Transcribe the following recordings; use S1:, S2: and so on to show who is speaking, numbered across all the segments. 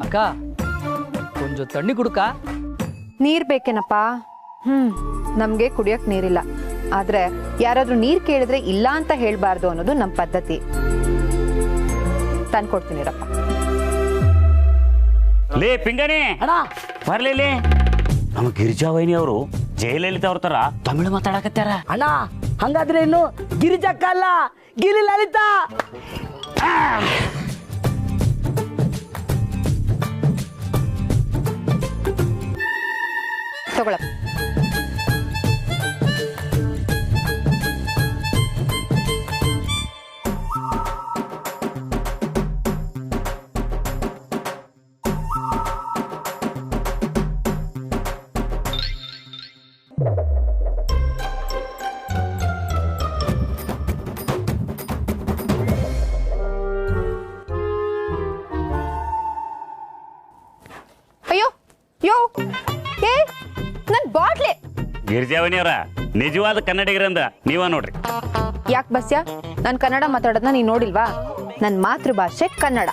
S1: ಅಕ್ಕ ಕೊಂಚ ತಣ್ಣಿ ಕುಡುಕ
S2: ನೀರ್ ಬೇಕೇನಪ್ಪ? ನಮ್ಗೆ ಕುಡಿಯಕ್ ನೀರಿಲ್ಲ. ಆದ್ರೆ ಯಾರಾದ್ರೂ ನೀರ್ ಕೇಳಿದ್ರೆ ಇಲ್ಲ ಅಂತ ಹೇಳ್ಬಾರ್ದು ಅನ್ನೋದು ನಮ್ ಪದ್ಧತಿ. ತಂದ್ಕೊಡ್ತೀನಿರಪ್ಪ.
S3: ಲೇ ಪಿಂಗನಿ
S1: ಅಣ್ಣ
S3: ಬರ್ಲಿ. ನಮ್ಮ ಗಿರಿಜಾವೈನಿ ಅವರು ಜಯಲಲಿತಾ ಅವ್ರ ತರ ತಮಿಳು ಮಾತಾಡಕತ್ತಾರ.
S1: ಅಣ್ಣ ಹಂಗಾದ್ರೆ ಇನ್ನು ಗಿರಿಜಕ್ಕ ಅಲ್ಲ, ಗಿರಿ ಲಲಿತಾ.
S2: ತಗೊಳಪ್ಪ. ಅಯ್ಯೋ ಯೋ ಏ ನನ್ ಬಾಟ್ಲಿ.
S3: ಗಿರಿಜಾವೈನಿ ಅವರ ನಿಜವಾದ ಕನ್ನಡಿಗರಂದ ನೀವ ನೋಡ್ರಿ.
S2: ಯಾಕೆ ಬಸ್ಯ ನಾನು ಕನ್ನಡ ಮಾತಾಡೋದನ್ನ ನೀನ್ ನೋಡಿಲ್ವಾ? ನನ್ನ ಮಾತೃಭಾಷೆ ಕನ್ನಡ.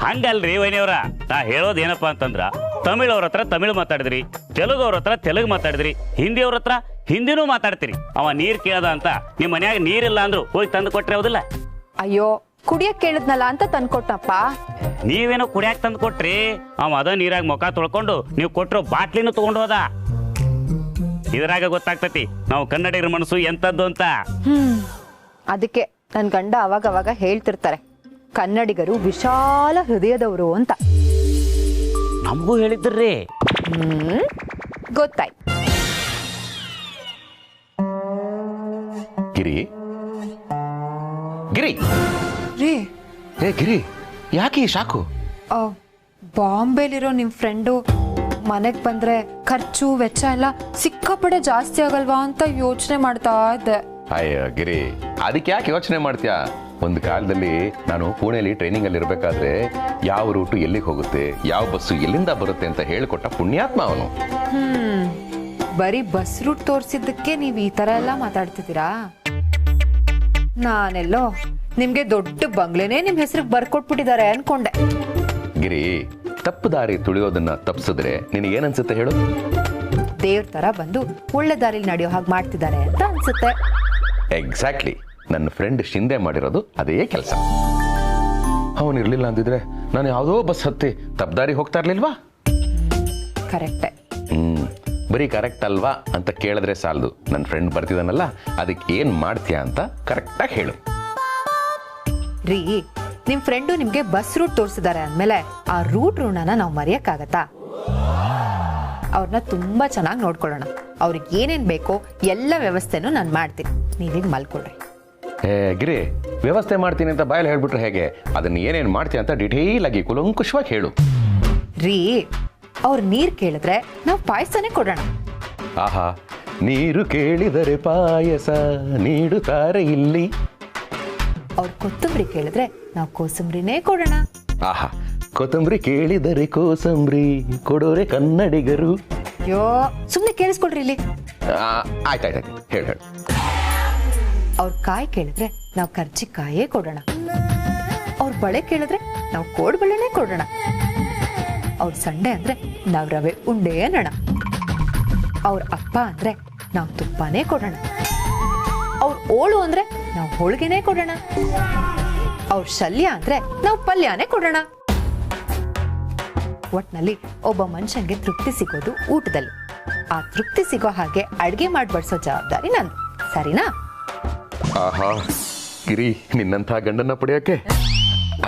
S3: ಹಂಗಲ್ರಿ ವೈನಿ ಅವರ, ನಾ ಹೇಳೋದು ಏನಪ್ಪಾ ಅಂತಂದ್ರ ತಮಿಳ್ ಅವ್ರ ಹತ್ರ ತಮಿಳ್ ಮಾತಾಡಿದ್ರಿ, ತೆಲುಗು ಅವ್ರ ಹತ್ರ ತೆಲುಗು ಮಾತಾಡಿದ್ರಿ, ಹಿಂದಿ ಅವ್ರ ಹತ್ರ ಹಿಂದಿನೂ ಮಾತಾಡ್ತೀರಿ. ಅವ ನೀರ್ ಕೇಳ್ದ ಅಂತ ನಿಮ್ ಮನ್ಯಾಗ ನೀರಿಲ್ಲ ಅಂದ್ರು ಹೋಗಿ ತಂದು ಕೊಟ್ರೆ ಹೌದಿಲ್ಲ?
S2: ಅಯ್ಯೋ ಕುಡಿಯಕ್ ಕೇಳಿದ್ನಲ್ಲ ಅಂತ ತಂದ್ಕೊಟ್ನಪ್ಪ.
S3: ನೀವೇನೋ ಕುಡಿಯಾಕ ತಂದು ಕೊಟ್ರಿ, ಅವ ಅದ ನೀರಾಗ ಮುಖ ತೊಳ್ಕೊಂಡು ನೀವು ಕೊಟ್ಟಿರೋ ಬಾಟ್ಲಿನೂ ತಗೊಂಡು ಹೋದ. ಇದ್ರಾಗ ಗೊತ್ತಾಗ್ತತಿ ನಾವು ಕನ್ನಡಿಗರ ಮನಸ್ಸು ಎಂತದ್ದು ಅಂತ.
S2: ಅದಕ್ಕೆ ನನ್ ಗಂಡ ಅವಾಗ ಅವಾಗ ಹೇಳ್ತಿರ್ತಾರೆ ಕನ್ನಡಿಗರು ವಿಶಾಲ ಹೃದಯದವರು ಅಂತ.
S3: ನಮಗೂ ಹೇಳಿದ್ರಿ.
S2: ಗೊತ್ತಾಯ್ತು.
S4: ಗಿರಿ ಗಿರಿ
S2: ರೀ
S4: ಏ ಗಿರಿ, ಯಾಕೆ ಈ ಶಾಕು?
S2: ಬಾಂಬೆಲಿರೋ ನಿಮ್ ಫ್ರೆಂಡು ಮನೆಗ್ ಬಂದ್ರೆ ಖರ್ಚು ವೆಚ್ಚ ಎಲ್ಲ ಸಿಕ್ಕಾಪಡೆ ಜಾಸ್ತಿ ಆಗಲ್ವಾ ಅಂತ ಯೋಚನೆ ಮಾಡ್ತಾ ಇದ್ದೆ.
S4: ಅಯ್ಯ ಗಿರಿ, ಅದಕ್ಕೆ ಯಾಕೆ ಯೋಚನೆ ಮಾಡ್ತೀಯಾ? ಒಂದು ಕಾಲದಲ್ಲಿ ನಾನು ಪುಣೆಯಲ್ಲಿ ಟ್ರೈನಿಂಗ್ ಅಲ್ಲಿ ಇರ್ಬೇಕಾದ್ರೆ ಯಾವ ರೂಟು ಎಲ್ಲಿಗೆ ಹೋಗುತ್ತೆ, ಯಾವ ಬಸ್ಸು ಎಲ್ಲಿಂದ ಬರುತ್ತೆ ಅಂತ ಹೇಳಿಕೊಟ್ಟ ಪುಣ್ಯಾತ್ಮ ಅವನು.
S2: ಬರೀ ಬಸ್ ರೂಟ್ ತೋರಿಸಿದ್ದಕ್ಕೆ ನೀವ್ ಈ ತರ ಎಲ್ಲ ಮಾತಾಡ್ತಿದ್ದೀರಾ? ನಾನೆಲ್ಲೋ ನಿಮ್ಗೆ ದೊಡ್ಡ ಬಂಗ್ಲೆನೇ ನಿಮ್ ಹೆಸರಿಗೆ ಬರ್ಕೊಟ್ಬಿಟ್ಟಿದ್ದಾರೆ ಅನ್ಕೊಂಡೆ.
S4: ಗಿರಿ, ತಪ್ಪು ದಾರಿ ತುಳಿಯೋದನ್ನ ತಪ್ಪಿಸಿದ್ರೆ ನಿನಗೆ ಏನನ್ಸುತ್ತೆ ಹೇಳು?
S2: ದೇವ್ರ ತರ ಬಂದು ಒಳ್ಳೆ ದಾರಿಲಿ ನಡೆಯೋ ಹಾಗೆ ಮಾಡ್ತಿದ್ದಾರೆ ಅಂತ ಅನ್ಸುತ್ತೆ.
S4: ಎಕ್ಸಾಕ್ಟ್ಲಿ, ನನ್ನ ಫ್ರೆಂಡ್ ಶಿಂದೆ ಮಾಡಿರೋದು ಅದೇ ಕೆಲಸ. ಅವನು ಇರ್ಲಿಲ್ಲ ಅಂದಿದ್ರೆ ನಾನು ಯಾವುದೋ ಬಸ್ ಹತ್ತಿ ತಪ್ಪದಾರಿ ಹೋಗ್ತಾ ಇರ್ಲಿಲ್ವಾ?
S2: ಕರೆಕ್ಟೆ.
S4: ಬರೀ ಕರೆಕ್ಟ್ ಅಲ್ವಾ ಅಂತ ಕೇಳಿದ್ರೆ ಸಾಲದು. ನನ್ನ ಫ್ರೆಂಡ್ ಬರ್ತಿದ್ದಾನಲ್ಲ, ಅದಕ್ಕೆ ಏನ್ ಮಾಡ್ತೀಯಾ ಅಂತ ಕರೆಕ್ಟಾಗಿ ಹೇಳು.
S2: ರೀ, ನಿಮ್ ಫ್ರೆಂಡು ನಿಮ್ಗೆ ಬಸ್ ರೂಟ್ ತೋರಿಸಿದ್ದಾರೆ ಅಂದ್ಮೇಲೆ ಆ ರೂಟ್ ಋಣನ ನಾವು ಮರೆಯಕ್ಕಾಗತ್ತಾ? ಅವ್ರನ್ನ ತುಂಬಾ ಚೆನ್ನಾಗಿ ನೋಡ್ಕೊಳ್ಳೋಣ. ಅವ್ರಿಗೆ ಏನೇನ್ ಬೇಕೋ ಎಲ್ಲ ವ್ಯವಸ್ಥೆನೂ ನಾನು ಮಾಡ್ತೀನಿ. ನೀವೀಗ ಮಲ್ಕೊಳ್ರಿ.
S4: ಗಿರಿ, ವ್ಯವಸ್ಥೆ ಮಾಡ್ತೀನಿ ಅಂತ ಬಾಯಲ್ಲಿ ಹೇಳ್ಬಿಟ್ರೆ ಹೇಗೆ? ಅದನ್ನ ಏನೇನ್ ಮಾಡ್ತೀಯ ಅಂತ ಡಿಟೇಲ್ ಆಗಿ ಕುಲಂಕುಷವಾಗಿ ಹೇಳು.
S2: ರೀ, ಅವ್ರ ನೀರ್ ಕೇಳಿದ್ರೆ ನಾವು ಪಾಯಸನೇ ಕೊಡೋಣ.
S4: ಆಹಾ, ನೀರು ಕೇಳಿದರೆ ಪಾಯಸ ನೀಡುತ್ತಾರೆ ಇಲ್ಲಿ.
S2: ಅವ್ರ ಕೊತ್ತಂಬರಿ ಕೇಳಿದ್ರೆ ನಾವು ಕೋಸಂಬರಿನೇ ಕೊಡೋಣ.
S4: ಆಹಾ, ಕೊತ್ತಂಬರಿ ಕೇಳಿದರೆ ಕೋಸಂಬರಿ ಕೊಡೋರೆ ಕನ್ನಡಿಗರು.
S2: ಅಯ್ಯೋ, ಸುಮ್ನೆ ಕೇಳಿಸ್ಕೊಡ್ರಿ ಇಲ್ಲಿ.
S4: ಆಯ್ತಾಯ್ತಾಯ್ತು, ಹೇಳು ಹೇಳು.
S2: ಅವ್ರ ಕಾಯಿ ಕೇಳಿದ್ರೆ ನಾವು ಕರ್ಜಿಕಾಯೇ ಕೊಡೋಣ. ಅವ್ರ ಬಳೆ ಕೇಳಿದ್ರೆ ನಾವು ಕೋಡ್ಬಳೆನೇ ಕೊಡೋಣ. ಅವ್ರ ಸಂಡೆ ಅಂದ್ರೆ ನಾವು ರವೆ ಉಂಡೆ ಅನ್ನೋಣ. ಅವ್ರ ಅಪ್ಪ ಅಂದ್ರೆ ನಾವು ತುಪ್ಪನೇ ಕೊಡೋಣ. ಅವ್ರ ಓಳು ಅಂದ್ರೆ ನಾವು ಹೋಳಿಗೆನೇ ಕೊಡೋಣ. ಅವ್ರ ಶಲ್ಯ ಅಂದ್ರೆ ನಾವು ಪಲ್ಯನೇ ಕೊಡೋಣ. ಒಟ್ನಲ್ಲಿ ಒಬ್ಬ ಮನುಷ್ಯನ್ಗೆ ತೃಪ್ತಿ ಸಿಗೋದು ಊಟದಲ್ಲಿ. ಆ ತೃಪ್ತಿ ಸಿಗೋ ಹಾಗೆ ಅಡ್ಗೆ ಮಾಡಿ ಬಡಿಸೋ ಜವಾಬ್ದಾರಿ ನಂದು. ಸರಿನಾ?
S4: ಆಹಾ, ಗಿರಿ, ನಿನ್ನಂಥ ಗಂಡನ ಪಡೆಯೋಕೆ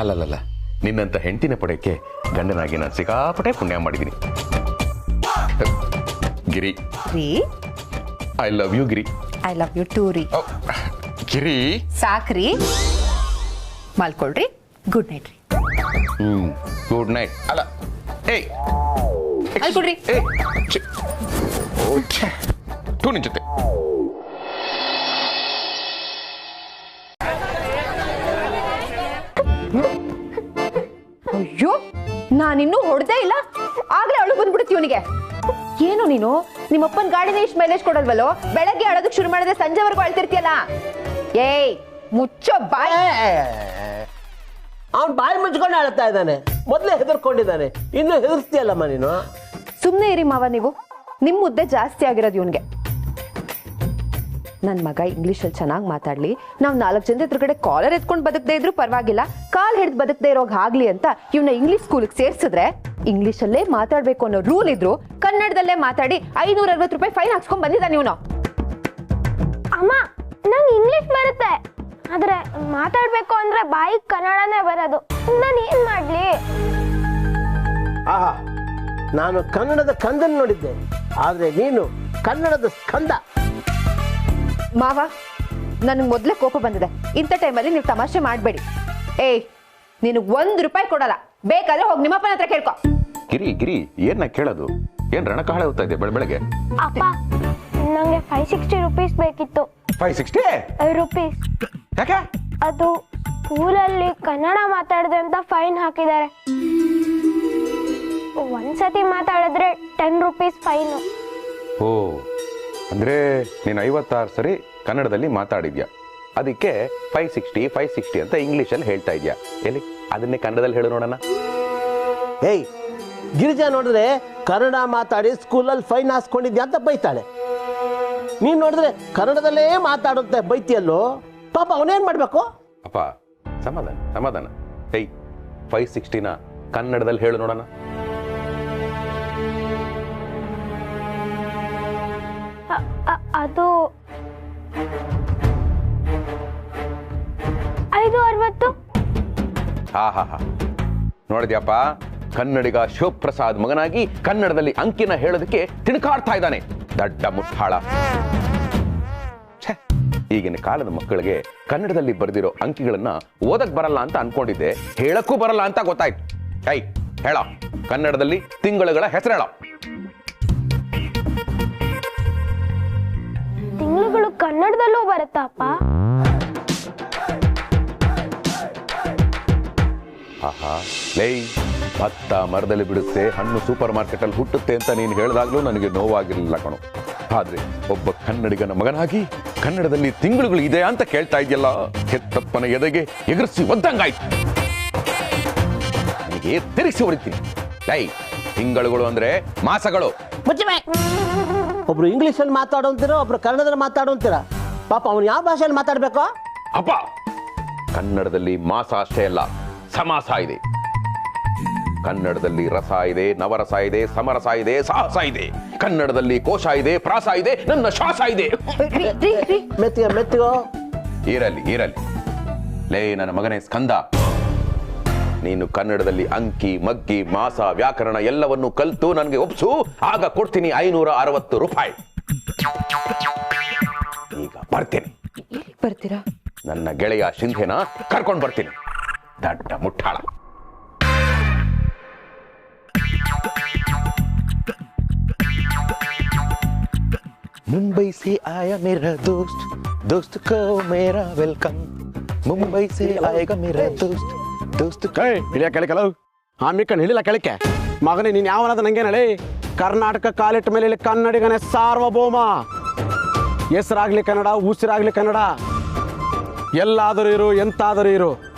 S4: ಅಲ್ಲಲ್ಲ, ನಿನ್ನಂಥ ಹೆಂಡತಿನ ಪಡೆಯೋಕೆ ಗಂಡನಾಗಿ ನಾನು ಸಿಕ್ಕಾಪಟ್ಟೆ ಪುಣ್ಯ ಮಾಡಿದ್ದೀನಿ. ಗಿರಿ,
S2: ರೀ,
S4: I love you Giri.
S2: I love you too ರೀ.
S4: ಗಿರಿ,
S2: ಸಾಕ್ರಿ, ಮಲ್ಕೊಳ್ರಿ. ಗುಡ್ ನೈಟ್ ರೀ.
S4: Good night. ಅಲ್ಲ, ಏಯ್
S2: ಮಲ್ಕೊಳ್ರಿ.
S4: ಟೂ ನಿನ್ ಜೊತೆ.
S2: ಅಯ್ಯೋ, ನಾನಿನ್ನೂ ಹೊಡೆದೇ ಇಲ್ಲ, ಆಗ್ಲೇ ಅಳು ಬಂದ್ಬಿಡುತ್ತೆ ಇವನಿಗೆ. ಏನು ನೀನು ನಿಮ್ಮಪ್ಪನ ಗಾಡಿನ ಇಷ್ಟು ಮೈಲೇಜ್ ಕೊಡಲ್ವಲ್ಲೋ? ಬೆಳಗ್ಗೆ ಅಳೋದಕ್ಕೆ ಶುರು ಮಾಡಿದ್ರೆ ಸಂಜೆವರೆಗೂ ಅಳ್ತಿರ್ತೀಯಲ್ಲ. ಏಯ್, ಮುಚ್ಚೋ ಬಾಯ್.
S1: ಅವ್ನು ಬಾಯಿ ಮುಚ್ಕೊಂಡು ಅಳ್ತಾ ಇದ್ದಾನೆ.
S5: ಮೊದಲೇ ಹೆದರ್ಕೊಂಡಿದ್ದಾನೆ, ಇನ್ನು ಹೆದರ್ಸ್ತೀಯಲ್ಲಮ್ಮ ನೀನು.
S2: ಸುಮ್ಮನೆ ಇರಿ ಮಾವ, ನೀವು ನಿಮ್ಮ ಮುದ್ದೆ ಜಾಸ್ತಿ ಆಗಿರೋದು ಇವನ್ಗೆ. ನನ್ನ ಮಗ ಇಂಗ್ಲೀಷಲ್ಲಿ ಚೆನ್ನಾಗಿ ಮಾತಾಡ್ಲಿ, ನಾವು 4 ಜನದ ಎದುರುಗಡೆ ಕಾಲರ್ ಎತ್ಕೊಂಡು ಬದುಕದೇ ಇದ್ರು ಪರವಾಗಿಲ್ಲ, ಕಾಲ್ ಹಿಡಿದು ಬದುಕದೇ ಇರೋಗ್ ಆಗ್ಲಿ ಅಂತ ಇವನ್ನ ಇಂಗ್ಲೀಷ್ ಸ್ಕೂಲಿಗೆ ಸೇರ್ಸಿದ್ರೆ ಇಂಗ್ಲೀಷಲ್ಲೇ ಮಾತಾಡ್ಬೇಕು ಅನ್ನೋ ರೂಲ್ ಇದ್ರು ಕನ್ನಡದಲ್ಲೇ ಮಾತಾಡಿ 560 ರೂಪಾಯಿ ಫೈನ್ ಹಾಕ್ಸ್ಕೊಂಡ್ ಬಂದಿದ್ದಾನೆ ಇವನು.
S6: ಅಮ್ಮ, ನಂಗೆ ಇಂಗ್ಲಿಷ್ ಬರುತ್ತೆ, ಆದ್ರೆ ಮಾತಾಡ್ಬೇಕು ಅಂದ್ರೆ ಬಾಯಿ ಕನ್ನಡನೇ ಬರೋದು. ನಾನು ಏನ್ ಮಾಡ್ಲಿ?
S5: ಆಹಾ, ನಾನು ಕನ್ನಡದ ಕಂದನ್ ನೋಡಿದ್ದೆ, ಆದ್ರೆ ನೀನು ಕನ್ನಡದ ಸ್ಕಂದ.
S2: ಮಾವ, ನನಗೆ ಮೊದಲೇ ಕೋಪ ಬಂದಿದೆ. ಇಂಥ ಟೈಮಲ್ಲಿ ನೀವು ತಮಾಷೆ ಮಾಡಬೇಡಿ. ಏಯ್, ನಿನಗೆ 1 ರೂಪಾಯಿ ಕೊಡಲ್ಲ, ಬೇಕಾದ್ರೆ ಹೋಗಿ ನಿಮ್ಮಪ್ಪನ ಹತ್ರ ಕೇಳ್ಕೊ.
S4: ಗಿರಿ ಗಿರಿ, ಏನ ಕೇಳೋದು? ಏನ್ ರಣಕಾಳೆ ಹೋಗ್ತಾ ಇದೆ ಬೆಳಗ್ಗೆ?
S6: ಅಪ್ಪ, ನಂಗೆ 560 ರೂಪೀಸ್ ಬೇಕಿತ್ತು.
S4: 560
S6: ರೂಪೀಸ್?
S4: ಯಾಕೆ?
S6: ಅದು ಸ್ಕೂಲಲ್ಲಿ ಕನ್ನಡ ಮಾತಾಡಿದೆ ಅಂತ ಫೈನ್ ಹಾಕಿದ್ದಾರೆ. ಒಂದ್ಸತಿ ಮಾತಾಡಿದ್ರೆ 10 ರೂಪೀಸ್ ಫೈನು.
S4: ಓ, ಅಂದ್ರೆ ನೀನು 56 ಸರಿ ಕನ್ನಡದಲ್ಲಿ ಮಾತಾಡಿದ್ಯಾ, ಅದಕ್ಕೆ 560 ಅಂತ ಇಂಗ್ಲಿಷಲ್ಲಿ ಹೇಳ್ತಾ ಇದ್ಯಾ. ಎಲ್ಲಿ ಅದನ್ನೇ ಕನ್ನಡದಲ್ಲಿ ಹೇಳು ನೋಡೋಣ.
S5: ಏಯ್, ಗಿರಿಜಾ ನೋಡಿದ್ರೆ ಕನ್ನಡ ಮಾತಾಡಿ ಸ್ಕೂಲಲ್ಲಿ ಫೈನ್ ಹಾಸ್ಕೊಂಡಿದ್ಯಾ ಅಂತ ಬೈತಾಳೆ. ನೀನ್ ನೋಡಿದ್ರೆ ಕನ್ನಡದಲ್ಲೇ ಮಾತಾಡುತ್ತೆ ಬೈತಿಯಲ್ಲೋ. ಪಾಪ ಅವನೇನ್ ಮಾಡ್ಬೇಕು?
S4: ಅಪ್ಪ, ಸಮಾಧಾನ ಸಮಾಧಾನ. ಏಯ್, 560ನ ಕನ್ನಡದಲ್ಲಿ ಹೇಳು ನೋಡೋಣ.
S6: ಅದು 560.
S4: ಹಾ ಹಾ ಹಾ, ನೋಡಿದ್ಯಪ್ಪ, ಕನ್ನಡಿಗ ಶಿವಪ್ರಸಾದ್ ಮಗನಾಗಿ ಕನ್ನಡದಲ್ಲಿ ಅಂಕಿನ ಹೇಳೋದಕ್ಕೆ ತಿಣಕಾಡ್ತಾ ಇದ್ದಾನೆ, ದಡ್ಡ ಮುಟ್ಟಾಳ. ಈಗಿನ ಕಾಲದ ಮಕ್ಕಳಿಗೆ ಕನ್ನಡದಲ್ಲಿ ಬರೆದಿರೋ ಅಂಕಿಗಳನ್ನ ಓದಕ್ ಬರಲ್ಲ ಅಂತ ಅನ್ಕೊಂಡಿದ್ದೆ, ಹೇಳಕ್ಕೂ ಬರಲ್ಲ ಅಂತ ಗೊತ್ತಾಯ್ತು. ಐ ಹೇಳ, ಕನ್ನಡದಲ್ಲಿ ತಿಂಗಳುಗಳ ಹೆಸರು ಹೇಳ.
S6: ತಿಂಗಳುಗಳು ಕನ್ನಡದಲ್ಲೂ ಬರುತ್ತಪ್ಪ?
S4: ಆಹಾ, ಲೈ, ಭತ್ತ ಮರದಲ್ಲಿ ಬಿಡುತ್ತೆ, ಹಣ್ಣು ಸೂಪರ್ ಮಾರ್ಕೆಟ್ ಅಲ್ಲಿ ಹುಟ್ಟುತ್ತೆ ಅಂತ ನೀನು ಹೇಳಿದಾಗ್ಲೂ ನನಗೆ ನೋವಾಗಿರ್ಲಿಲ್ಲ ಕಣೋ. ಆದ್ರೆ ಒಬ್ಬ ಕನ್ನಡಿಗನ ಮಗನಾಗಿ ಕನ್ನಡದಲ್ಲಿ ತಿಂಗಳುಗಳು ಇದೆ ಅಂತ ಕೇಳ್ತಾ ಇದೆಯಲ್ಲ, ಹೆತ್ತಪ್ಪನ ಎದೆಗೆ ಎಗರಿಸಿ ಒದ್ದಂಗಾಯ್ತು. ನನಗೆ ತಿರುಗಿಸಿ ಹೊಡಿತೀನಿ. ಲೈ, ತಿಂಗಳುಗಳು ಅಂದ್ರೆ ಮಾಸಗಳು.
S5: ಒಬ್ರು ಇಂಗ್ಲಿಷಲ್ಲಿ ಮಾತಾಡೋಂತೀರ, ಒಬ್ರು ಕನ್ನಡದಲ್ಲಿ ಮಾತಾಡೋಂತೀರ. ಪಾಪ ಅವ್ನು ಯಾವ ಭಾಷೆಯಲ್ಲಿ ಮಾತಾಡ್ಬೇಕು?
S4: ಅಪ್ಪ, ಕನ್ನಡದಲ್ಲಿ ಮಾಸ ಅಷ್ಟೇ ಅಲ್ಲ, ಸಮಾಸ ಇದೆ. ಕನ್ನಡದಲ್ಲಿ ರಸ ಇದೆ, ನವರಸ ಇದೆ, ಸಮರಸ ಇದೆ, ಸಾಹಸ ಇದೆ. ಕನ್ನಡದಲ್ಲಿ ಕೋಶ ಇದೆ, ಪ್ರಾಸ ಇದೆ, ನನ್ನ ಶ್ವಾಸ ಇದೆ.
S5: ಮೆತ್ತಿಗೋ
S4: ಇರಲಿ ಇರಲಿ. ಲೇ ನನ್ನ ಮಗನೇ ಸ್ಕಂದ, ನೀನು ಕನ್ನಡದಲ್ಲಿ ಅಂಕಿ ಮಗ್ಗಿ ಮಾಸ ವ್ಯಾಕರಣ ಎಲ್ಲವನ್ನು ಕಲಿತು ನನಗೆ ಒಪ್ಸು, ಆಗ ಕೊಡ್ತೀನಿ 560 ರೂಪಾಯಿ. ಈಗ ಬರ್ತೀನಿ.
S2: ಬರ್ತೀರಾ?
S4: ನನ್ನ ಗೆಳೆಯ ಶಿಂಧೆನ ಕರ್ಕೊಂಡು ಬರ್ತೀನಿ, ದಡ್ಡ ಮುಟ್ಟಾಳ. मुंबई से आया मेरा दोस्त, दोस्त को मेरा वेलकम. मुंबई से आएगा मेरा दोस्त, दोस्त को.
S7: ಇಳಿಯ ಕೆಳಕಲ್ಲ, ಆಮಿಕನ್ ಇಳಿಲ್ಲ ಕೆಳಕ್ಕೆ. ಮಗನೇ, ನೀನು ಯಾವನಾದ ನಂಗೆ ನಳಿ. ಕರ್ನಾಟಕ ಕಾಲಿಟ್ಟ ಮೇಲೆ ಇಲ್ಲಿ ಕನ್ನಡಿಗನೇ ಸಾರ್ವಭೌಮ. ಹೆಸರಾಗ್ಲಿ ಕನ್ನಡ, ಉಸಿರಾಗ್ಲಿ ಕನ್ನಡ. ಎಲ್ಲಾದರೂ ಇರು, ಎಂತಾದರೂ ಇರು,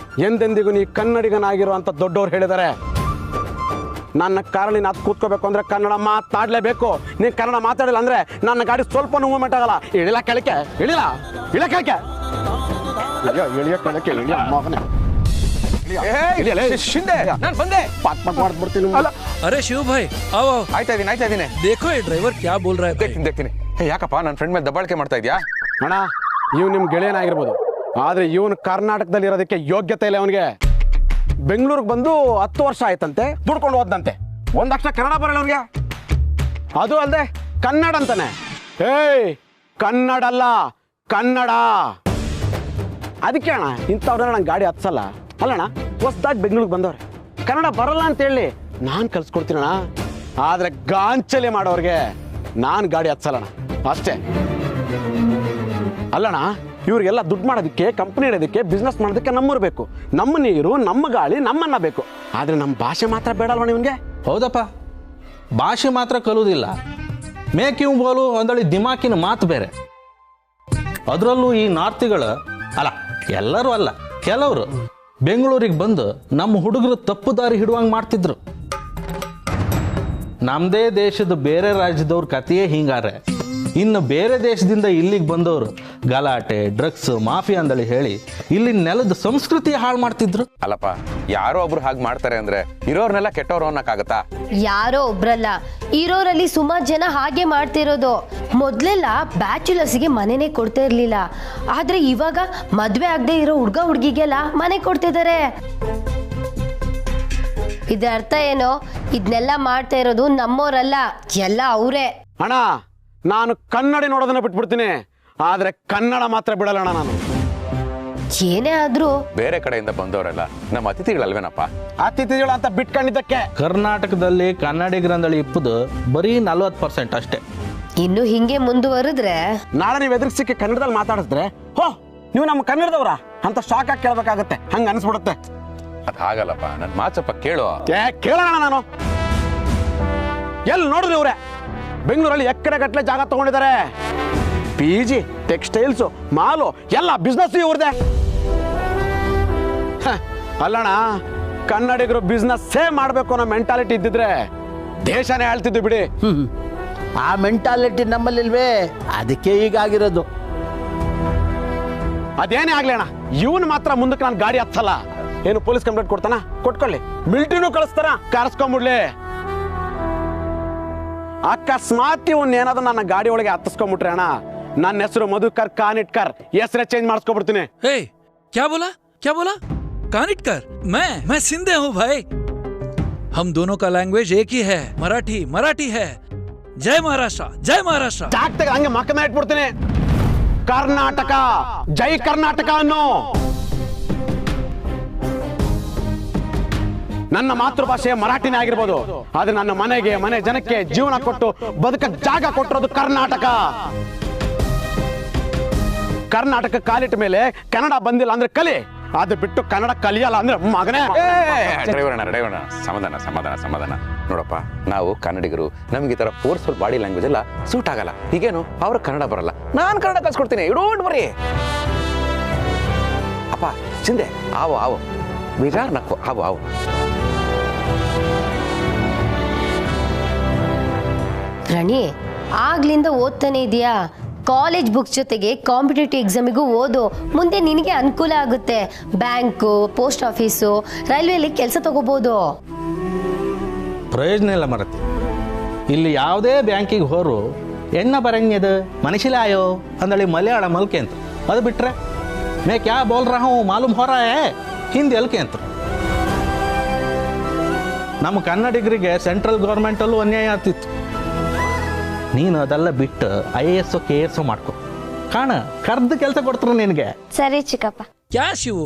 S7: ಎಂದೆಂದಿಗೂ ನೀ ಕನ್ನಡಿಗನಾಗಿರು ಅಂತ ದೊಡ್ಡವ್ರು ಹೇಳಿದ್ದಾರೆ. ನನ್ನ ಕಾರಲ್ಲಿ ನೀನು ಅದು ಕೂತ್ಕೋಬೇಕು ಅಂದ್ರೆ ಕನ್ನಡ ಮಾತಾಡಲೇಬೇಕು. ನೀನು ಕನ್ನಡ ಮಾತಾಡಿಲ್ಲ ಅಂದ್ರೆ ನನ್ನ ಗಾಡಿ ಸ್ವಲ್ಪ ಮೂವ್ಮೆಂಟ್ ಆಗಲ್ಲ. ಇಳಿಲ್ಲ ಕೆಳಕ್ಕೆ, ಇಳಿಲ್ಲ, ಇಳ ಕೆಳಕ್ಕೆ, ಇಳಿಯ ಕೆಳಕ್ಕೆ, ಇಳಿಯ ಮಗನೇ.
S4: ಶಿಂದೆ, ನಾನು ಬಂದೆ.
S7: ಪಾಟ್ ಪಾಟ್ ಮಾಡ್ಬಿಡ್ತೀನಿ.
S8: अरे शिव भाई आओ आओ.
S4: ಆಯ್ತಾ ಇದೀನಿ.
S8: देखो ये ड्राइवर क्या बोल रहा है.
S4: देखತೀನಿ. ಯಾಕಪ್ಪ ನನ್ನ ಫ್ರೆಂಡ್ ಮೇಲೆ ದಬ್ಬಾಳಿಕೆ ಮಾಡ್ತಾ ಇದ್ಯಾ?
S7: ಅಣ್ಣ, ಇವ್ ನಿಮ್ ಗೆಳೆಯನಾಗಿರ್ಬೋದು, ಆದ್ರೆ ಇವನು ಕರ್ನಾಟಕದಲ್ಲಿ ಇರೋದಕ್ಕೆ ಯೋಗ್ಯತೆ ಇಲ್ಲ ಅವನಿಗೆ. ಬೆಂಗಳೂರಿಗೆ ಬಂದು 10 ವರ್ಷ ಆಯ್ತಂತೆ, ದುಡ್ಕೊಂಡು ಹೋದಂತೆ. ಒಂದಕ್ಷರ ಕನ್ನಡ ಬರಲ್ಲ ಅವ್ರಿಗೆ. ಅದು ಅಲ್ಲದೆ ಕನ್ನಡ ಅಂತಾನೆ. ಏಯ್, ಕನ್ನಡ ಅಲ್ಲ, ಕನ್ನಡ. ಅದಕ್ಕೆ ಅಣ್ಣ ಇಂಥವ್ರನ್ನ ನಂಗೆ ಗಾಡಿ ಹತ್ಸಲ್ಲ. ಅಲ್ಲಣ್ಣ, ಹೊಸ್ದಾಗಿ ಬೆಂಗಳೂರಿಗೆ ಬಂದವ್ರೆ, ಕನ್ನಡ ಬರಲ್ಲ ಅಂತ ಹೇಳಿ ನಾನು ಕಲ್ಸ್ಕೊಡ್ತೀನಣ್ಣ. ಆದ್ರೆ ಗಾಂಚಲಿ ಮಾಡೋರ್ಗೆ ನಾನು ಗಾಡಿ ಹತ್ಸಲ್ಲಣ್ಣ, ಅಷ್ಟೇ. ಅಲ್ಲಣ್ಣ, ಇವ್ರಿಗೆಲ್ಲ ದುಡ್ಡು ಮಾಡೋದಕ್ಕೆ, ಕಂಪ್ನಿ ಇಡೋದಕ್ಕೆ, ಬಿಸ್ನೆಸ್ ಮಾಡೋದಕ್ಕೆ ನಮ್ಮೂರು ಬೇಕು. ನಮ್ಮ ನೀರು, ನಮ್ಮ ಗಾಳಿ, ನಮ್ಮನ್ನ ಬೇಕು. ಆದ್ರೆ ನಮ್ಮ ಭಾಷೆ ಮಾತ್ರ ಬೇಡಲ್ವ ನಿಮ್ಗೆ?
S9: ಹೌದಪ್ಪ, ಭಾಷೆ ಮಾತ್ರ ಕಲುವುದಿಲ್ಲ, ಮೇಕಿಂಗ್ ಬೋಲು ಅಂದಳಿ ದಿಮಾಕಿನ ಮಾತು ಬೇರೆ. ಅದರಲ್ಲೂ ಈ ನಾರ್ತಿಗಳು ಅಲ್ಲ, ಎಲ್ಲರೂ ಅಲ್ಲ, ಕೆಲವರು ಬೆಂಗಳೂರಿಗೆ ಬಂದು ನಮ್ಮ ಹುಡುಗರು ತಪ್ಪು ದಾರಿ ಹಿಡುವಂಗೆ ಮಾಡ್ತಿದ್ರು. ನಮ್ಮದೇ ದೇಶದ ಬೇರೆ ರಾಜ್ಯದವ್ರ ಕಥೆಯೇ ಹಿಂಗಾರೆ. ಇನ್ನು ಬೇರೆ ದೇಶದಿಂದ ಇಲ್ಲಿಗೆ ಬಂದವರು ಗಲಾಟೆ, ಡ್ರಗ್ಸ್, ಮಾಫಿಯಾ ಅಂದಳಿ ಹೇಳಿ ಇಲ್ಲಿ ನೆಲದ ಸಂಸ್ಕೃತಿ ಹಾಳು ಮಾಡ್ತಿದ್ರು.
S4: ಅಲ್ಲಪ್ಪ, ಯಾರೋ ಒಬ್ರು ಹಾಗೆ ಮಾಡ್ತಾರೆ ಅಂದ್ರೆ ಇರೋರ್ನೆಲ್ಲ ಕೆಟ್ಟವ್ರು ಅನ್ನಕ್ಕಾಗತ್ತಾ?
S10: ಯಾರೋ ಒಬ್ರಲ್ಲ, ಇರೋರಲ್ಲಿ ಸುಮಾರು ಜನ ಹಾಗೆ ಮಾಡ್ತಿರೋದು. ಮೊದ್ಲೆಲ್ಲ ಬ್ಯಾಚುಲರ್ಸ್ಗೆ ಮನೆನೇ ಕೊಡ್ತಾ ಇರ್ಲಿಲ್ಲ, ಆದ್ರೆ ಇವಾಗ ಮದ್ವೆ ಆಗದೆ ಇರೋ ಹುಡ್ಗ ಹುಡ್ಗಿಗೆಲ್ಲ ಮನೆ ಕೊಡ್ತಿದ್ದಾರೆ. ಇದ್ರ ಅರ್ಥ ಏನೋ, ಇದನ್ನೆಲ್ಲ ಮಾಡ್ತಾ ಇರೋದು ನಮ್ಮೋರಲ್ಲ, ಎಲ್ಲ ಅವರೇ.
S7: ಅಣ್ಣ, ನಾನು ಕನ್ನಡಿ ನೋಡೋದನ್ನ ಬಿಟ್ಬಿಡ್ತೀನಿ, ಆದ್ರೆ ಕನ್ನಡ ಮಾತ್ರ ಬಿಡಲ್ಲ ನಾನು.
S10: ಏನೇ ಆದ್ರೂ
S4: ಬೇರೆ ಕಡೆಯಿಂದ ಬಂದವರೆಲ್ಲ ನಮ್ಮ ಅತಿಥಿಗಳಲ್ವೇನಪ್ಪ?
S7: ಅತಿಥಿಗಳು ಅಂತ ಬಿಟ್ಕೊಂಡಿದ್ದಕ್ಕೆ
S9: ಕರ್ನಾಟಕದಲ್ಲಿ ಕನ್ನಡಿಗರಂದಳಿ ಇಪ್ಪದು ಬರೀ 40% ಅಷ್ಟೇ.
S10: ಇನ್ನು ಹಿಂಗೆ ಮುಂದುವರೆದ್ರೆ
S7: ನಾಳೆ ನೀವು ಎದುರಿಸಿಕ್ಕೆ ಕನ್ನಡದಲ್ಲಿ ಮಾತಾಡಿದ್ರೆ, ಹೋ ನೀವು ನಮ್ಮ ಕನ್ನಡದವ್ರ ಅಂತ ಶಾಕ್ ಆಗಿ ಕೇಳಬೇಕಾಗತ್ತೆ, ಹಂಗ ಅನ್ಸ್ಬಿಡುತ್ತೆ.
S4: ಅದ್ ಹಾಗಲ್ಲಪ್ಪ, ನನ್ ಮಾತು ಸ್ವಲ್ಪ ಕೇಳು.
S7: ಕೇಳೋಣ. ನಾನು ಎಲ್ಲಿ ನೋಡಿದ್ರಿ ಇವ್ರೆ ಬೆಂಗಳೂರಲ್ಲಿ ಎಕರೆ ಗಟ್ಟಲೆ ಜಾಗ ತಗೊಂಡಿದ್ದಾರೆ. PG, ಟೆಕ್ಸ್ಟೈಲ್ಸು, ಮಾಲು ಎಲ್ಲ ಬಿಸ್ನೆಸ್ ಇವ್ರದೆ. ಅಲ್ಲಣ್ಣ, ಕನ್ನಡಿಗರು ಬಿಸ್ನೆಸ್ಸೇ ಮಾಡಬೇಕು ಅನ್ನೋ ಮೆಂಟಾಲಿಟಿ ಇದ್ದಿದ್ರೆ ದೇಶನೇ ಆಳ್ತಿದ್ದು ಬಿಡಿ.
S5: ಆ ಮೆಂಟಾಲಿಟಿ ನಮ್ಮಲ್ಲಿಲ್ವೇ, ಅದಕ್ಕೆ ಹೀಗಾಗಿರೋದು.
S7: ಅದೇನೇ ಆಗ್ಲಿ ಅಣ್ಣ, ಇವನು ಮಾತ್ರ ಮುಂದಕ್ಕೆ ನಾನು ಗಾಡಿ ಹತ್ತಲ್ಲ. ಏನು ಪೊಲೀಸ್ ಕಂಪ್ಲೇಂಟ್ ಕೊಡ್ತಾನ? ಕೊಟ್ಕೊಳ್ಳಿ. ಮಿಲಿಟರಿನೂ ಕಳಿಸ್ತಾರ, ಕರೆಸ್ಕೊಂಡ್ಬಿಡ್ಲಿ. ಅಕಸ್ಮಾತ್ ಇವನ್ ಏನಾದ್ರು ನನ್ನ ಗಾಡಿ ಒಳಗೆ ಹತ್ತಿಸ್ಕೊಂಡ್ಬಿಟ್ರೆ ಅಣ್ಣ, ನನ್ನ ಹೆಸರು ಮಧುಕರ್ ಕಾನಿಟ್ಕರ್, ಹೆಸರೇ ಚೇಂಜ್ ಮಾಡಿಸ್ಕೊಬಿಡ್ತೀನಿ.
S8: हे क्या बोला क्या बोला? कानिटकर? मैं सिंधे हूँ भाई. हम दोनों का लैंग्वेज एक ही है, मराठी. मराठी है. जय महाराष्ट्र, जय महाराष्ट्र.
S7: ಜಾಗ್ತಾಗ ಹಂಗೆ ಮಕ್ಕನ ಇಟ್ಬಿಡ್ತೀನಿ. ಕರ್ನಾಟಕ ಜೈ ಕರ್ನಾಟಕ ಅನ್ನೋ ನನ್ನ ಮಾತೃಭಾಷೆ ಮರಾಠಿನೇ ಆಗಿರ್ಬೋದು, ಆದ್ರೆ ನನ್ನ ಮನೆಗೆ, ಮನೆ ಜನಕ್ಕೆ ಜೀವನ ಕೊಟ್ಟು ಬದುಕ ಜಾಗ ಕೊಟ್ಟಿರೋದು ಕರ್ನಾಟಕ. ಕರ್ನಾಟಕ ಕಾಲಿಟ್ಟ ಮೇಲೆ ಕನ್ನಡ ಬಂದಿಲ್ಲ ಅಂದ್ರೆ ಕಲಿ, ಅದು ಬಿಟ್ಟು ಕನ್ನಡ ಕಲಿಯಲ್ಲ ಅಂದ್ರೆ ಮಗನೇ.
S4: ಡ್ರೈವರ್ನ ಸಮಾಧಾನ ಸಮಾಧಾನ ಸಮಾಧಾನ. ನೋಡಪ್ಪ, ನಾವು ಕನ್ನಡಿಗರು, ನಮ್ಗೆ ಈ ತರ ಫೋರ್ಸ್ಫುಲ್ ಬಾಡಿ ಲ್ಯಾಂಗ್ವೇಜ್ ಎಲ್ಲ ಸೂಟ್ ಆಗಲ್ಲ. ಈಗೇನು ಅವ್ರ ಕನ್ನಡ ಬರಲ್ಲ, ನಾನ್ ಕನ್ನಡ ಕಲ್ಸ್ಕೊಡ್ತೀನಿ, ಡೋಂಟ್ ವರಿ. ಅಪ್ಪ ಚಿಂದೆ, ಆವು ಆವು ವಿಚಾರ ನಕ್ಕು, ಆವು ಆವು.
S10: ರಾಣಿ, ಆಗ್ಲಿಂದ ಓದ್ತಾನೆ ಇದೆಯಾ? ಕಾಲೇಜ್ ಬುಕ್ಸ್ ಜೊತೆಗೆ ಕಾಂಪಿಟೇಟಿವ್ ಎಕ್ಸಾಮಿಗೂ ಓದು, ಮುಂದೆ ನಿನಗೆ ಅನುಕೂಲ ಆಗುತ್ತೆ. ಬ್ಯಾಂಕು, ಪೋಸ್ಟ್ ಆಫೀಸು, ರೈಲ್ವೆಲಿ ಕೆಲಸ ತಗೋಬಹುದು.
S9: ಪ್ರಯೋಜನ ಇಲ್ಲ ಮರತಿ. ಇಲ್ಲಿ ಯಾವುದೇ ಬ್ಯಾಂಕಿಗೆ ಹೋರು ಎಣ್ಣ ಬರಂಗ್ಯದ ಮನುಷ್ಯಲಾಯೋ ಅಂದಳಿ ಮಲಯಾಳ ಮಲ್ಕೆ ಅಂತ. ಅದು ಬಿಟ್ರೆ ಮೇ ಕ್ಯಾ ಬೋಲ್ ರಹಾ ಹೂಂ ಮಾಲೂಮ್ ಹೋ ರಹಾ ಹೈ ಹಿಂದಿ ಅಲ್ಕೆ ಅಂತ. ನಮ್ಮ ಕನ್ನಡಿಗರಿಗೆ ಸೆಂಟ್ರಲ್ ಗೌರ್ಮೆಂಟಲ್ಲೂ ಅನ್ಯಾಯ ಆಗ್ತಿತ್ತು. ನೀನು ಅದೆಲ್ಲ ಬಿಟ್ಟು IAS KS ಮಾಡ್ಕೊ, ಕಾಣ ಕರ್ದು ಕೆಲಸ ಕೊಡ್ತಾರೆ ನಿನಗೆ.
S6: ಸರಿ ಚಿಕ್ಕಪ್ಪ.
S8: क्या शिव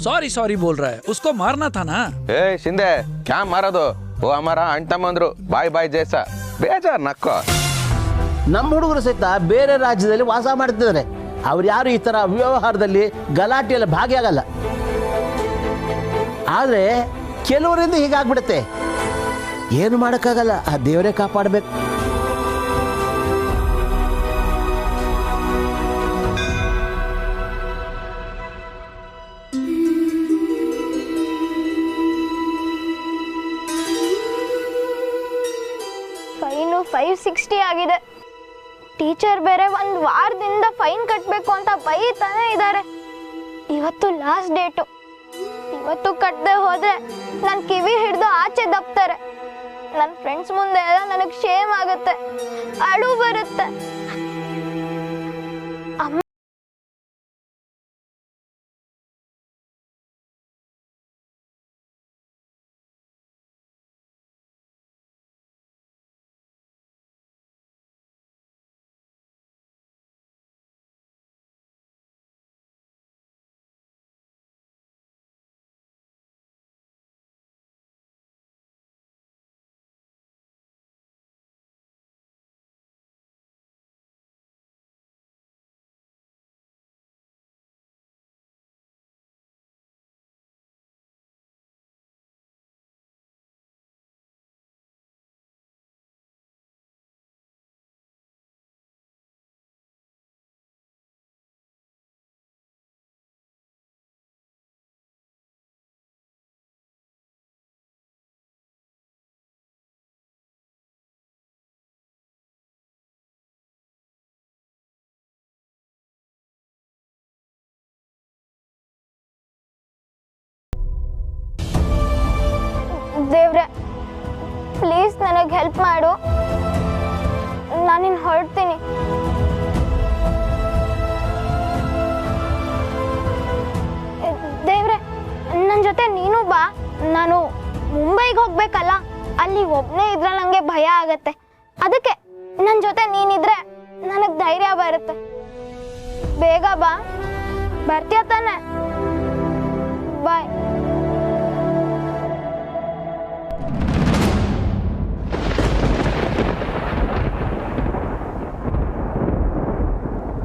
S8: सॉरी सॉरी बोल रहा है? उसको मारना था ना.
S4: ಏ ಶಿಂದೆ, ಕ್ಯಾ ಮಾರೋದು? ಓ ಅಮರ ಅಣ್ತಮ್ಮಂದ್ರು ಬಾಯ್ ಬಾಯ್ ಜೈಸ, ಬೇಜಾರ್ ನಕ್ಕೋ.
S5: ನಮ್ಮ ಹುಡುಗರು ಸಹಿತ ಬೇರೆ ರಾಜ್ಯದಲ್ಲಿ ವಾಸ ಮಾಡ್ತಿದ್ದಾರೆ. ಅವ್ರು ಯಾರು ಈ ತರ ವ್ಯವಹಾರದಲ್ಲಿ ಗಲಾಟೆಯಲ್ಲಿ ಭಾಗಿಯಾಗಲ್ಲ. ಆದ್ರೆ ಕೆಲವರಿಂದ ಹೀಗಾಗ್ಬಿಡುತ್ತೆ, ಏನು ಮಾಡೋಕ್ಕಾಗಲ್ಲ, ಆ ದೇವರೇ ಕಾಪಾಡಬೇಕು.
S6: ಫೈನು 560 ಆಗಿದೆ. ಟೀಚರ್ ಬೇರೆ ಒಂದು ವಾರದಿಂದ ಫೈನ್ ಕಟ್ಟಬೇಕು ಅಂತ ಬೈತಾನೆ ಇದ್ದಾರೆ. ಇವತ್ತು ಲಾಸ್ಟ್ ಡೇಟು. ಇವತ್ತು ಕಟ್ಟದೆ ಹೋದ್ರೆ ನನ್ನ ಕಿವಿ ಹಿಡಿದು ಆಚೆ ದಬ್ತಾರೆ. ನನ್ನ ಫ್ರೆಂಡ್ಸ್ ಮುಂದೆ ಎಲ್ಲ ನನಗೆ ಶೇಮ್ ಆಗುತ್ತೆ, ಅಳು ಬರುತ್ತೆ. ದೇವ್ರೆ ಪ್ಲೀಸ್ ನನಗೆ ಹೆಲ್ಪ್ ಮಾಡು, ನಾನಿನ್ ಹೊರಡ್ತೀನಿ. ದೇವ್ರೆ ನನ್ನ ಜೊತೆ ನೀನು ಬಾ, ನಾನು ಮುಂಬೈಗೆ ಹೋಗ್ಬೇಕಲ್ಲ, ಅಲ್ಲಿ ಒಬ್ನೇ ಇದ್ರೆ ನಂಗೆ ಭಯ ಆಗತ್ತೆ. ಅದಕ್ಕೆ ನನ್ನ ಜೊತೆ ನೀನಿದ್ರೆ ನನಗೆ ಧೈರ್ಯ ಬರುತ್ತೆ. ಬೇಗ ಬಾ, ಬರ್ತೀಯ ತಾನೆ? ಬಾಯ್.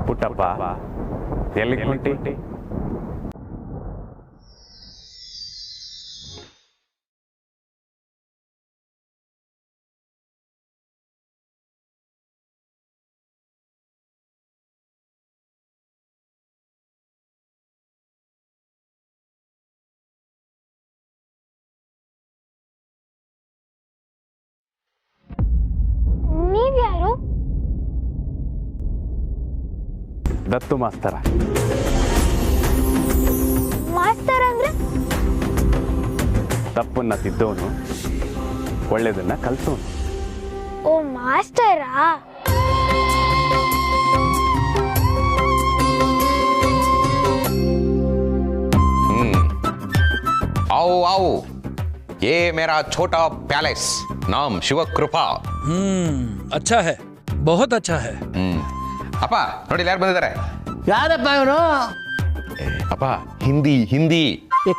S7: ಪುಟ್ಟಪ್ಪ ಎಲ್ಲಿಗೆ ಹೊಂಟಿ?
S6: ನೀವ್ಯಾರು?
S7: ದತ್ತು ಮಾಸ್ತರ.
S6: ಮಾಸ್ತರ್ ಅಂದ್ರೆ?
S7: ತಪ್ಪನ್ನ ತಿದ್ದವನು, ಒಳ್ಳೇದನ್ನ ಕಲ್ಸೋನು.
S6: ಓ ಮಾಸ್ಟರಾ?
S4: आओ आओ, ये मेरा छोटा पैलेस, नाम शिव कृपा.
S8: अच्छा है, बहुत अच्छा है.
S4: ಅಪ್ಪ ನೋಡಿ ಯಾರು ಬಂದಿದ್ದಾರೆ?
S5: ಯಾರಪ್ಪ ಇವನು?
S4: ಅಪ್ಪ ಹಿಂದಿ ಹಿಂದಿ.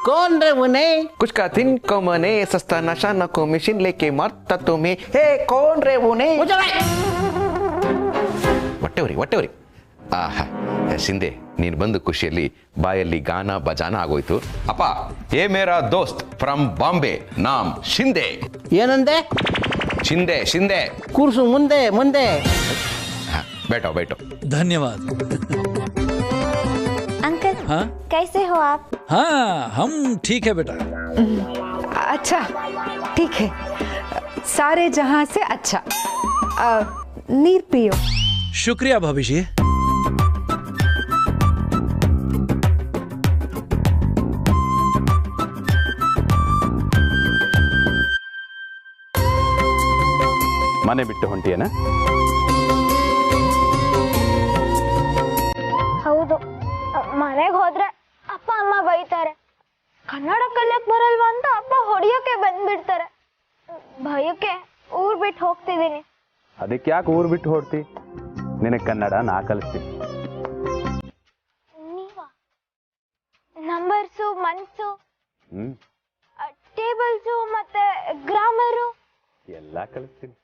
S5: कौन रे मुने?
S4: कुछ का दिन को मने सस्ता नशा न को मशीन लेके मारता तुम्हें. हे कौन रे मुने? ಹೊಟ್ಟೆವರಿ. ಆಹಾ ಶಿಂದೆ, ನೀನು ಬಂದು ಖುಷಿಯಲ್ಲಿ ಬಾಯಲ್ಲಿ ಗಾನ ಬಜಾನ ಆಗೋಯ್ತು. ಅಪ್ಪ ಏ ಮೇರಾ ದೋಸ್ತ್ ಫ್ರಮ್ ಬಾಂಬೆ, ನಾಮ್ ಶಿಂದೆ.
S5: ಏನಂದೆ?
S4: ಶಿಂದೆ.
S5: ಕೂರ್ಸು ಮುಂದೆ.
S4: बैठो.
S8: धन्यवाद.
S6: अंकल
S8: हाँ
S6: कैसे हो आप?
S8: हाँ हम ठीक है बेटा.
S2: अच्छा ठीक है, सारे जहां से अच्छा. नीर पियो.
S8: शुक्रिया भाभी जी.
S7: ಮನೆ ಬಿಟ್ಟು ಹೊಂಟಿಯೇನ?
S6: ಹೌದು, ಮನೆಗೆ ಹೋದ್ರೆ ಅಪ್ಪ ಅಮ್ಮ ಬೈತಾರೆ. ಕನ್ನಡ ಕಲಿಯಕ್ ಬರಲ್ವಾ ಅಂತ ಅಪ್ಪ ಹೊಡಿಯೋಕೆ ಬಂದ್ಬಿಡ್ತಾರೆ. ಭಯಕ್ಕೆ ಊರ್ ಬಿಟ್ಟು ಹೋಗ್ತಿದ್ದೀನಿ.
S7: ಅದಕ್ಕೆ ಯಾಕೆ ಊರು ಬಿಟ್ಟು ಹೊಡ್ತಿ? ನಿನಗೆ ಕನ್ನಡ ನಾ ಕಲಿಸ್ತೀನಿ.
S6: ನೀವಾ? ನಂಬರ್ಸು, ಮನ್ಸು,
S7: ಹ್ಮ್,
S6: ಟೇಬಲ್ಸು ಮತ್ತೆ ಗ್ರಾಮರು
S7: ಎಲ್ಲ ಕಲಿಸ್ತೀನಿ.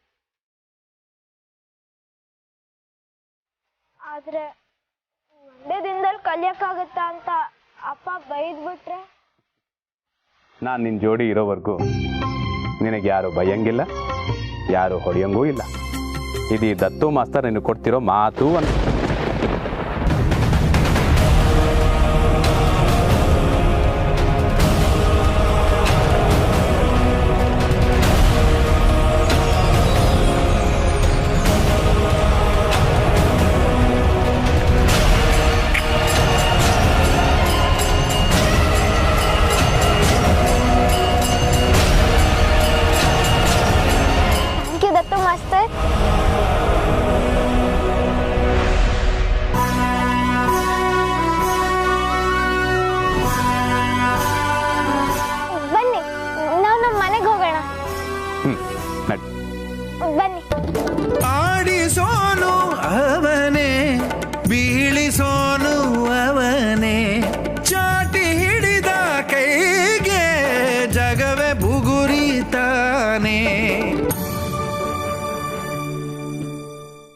S6: ಆದ್ರೆ ಒಂದೇ ದಿನದಲ್ಲಿ ಕಲಿಯಕ್ಕಾಗತ್ತಾ ಅಂತ ಅಪ್ಪ ಬೈದ್ಬಿಟ್ರೆ?
S7: ನಾನು ನಿನ್ನ ಜೋಡಿ ಇರೋವರೆಗೂ ನಿನಗೆ ಯಾರು ಬೈಯಂಗಿಲ್ಲ, ಯಾರು ಹೊಡೆಯಂಗೂ ಇಲ್ಲ. ಇದು ದತ್ತು ಮಾಸ್ತರ್ ನಿನಗೆ ಕೊಡ್ತಿರೋ ಮಾತು ಅಂತ.